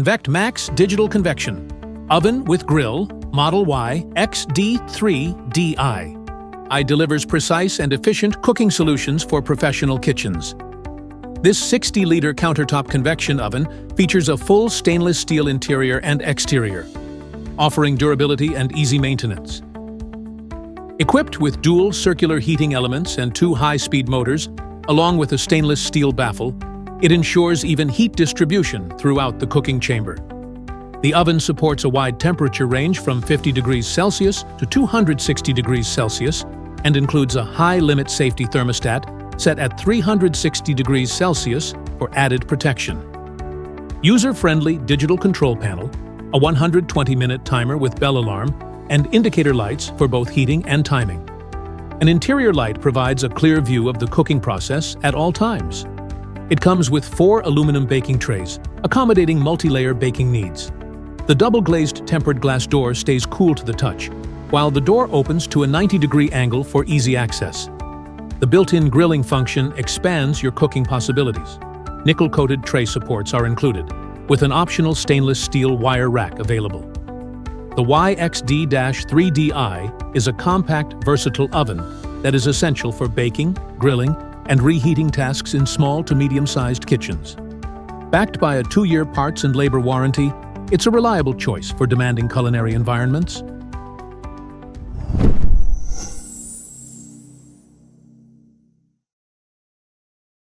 Convect Max Digital Convection, oven with grill, Model YXD-3DI. I delivers precise and efficient cooking solutions for professional kitchens. This 60-liter countertop convection oven features a full stainless steel interior and exterior, offering durability and easy maintenance. Equipped with dual circular heating elements and 2 high-speed motors, along with a stainless steel baffle, it ensures even heat distribution throughout the cooking chamber. The oven supports a wide temperature range from 50 degrees Celsius to 260 degrees Celsius and includes a high-limit safety thermostat set at 360 degrees Celsius for added protection. User-friendly digital control panel, a 120-minute timer with bell alarm, and indicator lights for both heating and timing. An interior light provides a clear view of the cooking process at all times. It comes with 4 aluminum baking trays, accommodating multi-layer baking needs. The double-glazed tempered glass door stays cool to the touch, while the door opens to a 90-degree angle for easy access. The built-in grilling function expands your cooking possibilities. Nickel-coated tray supports are included, with an optional stainless steel wire rack available. The YXD-3DI is a compact, versatile oven that is essential for baking, grilling, and reheating tasks in small to medium-sized kitchens. Backed by a 2-year parts and labor warranty, it's a reliable choice for demanding culinary environments.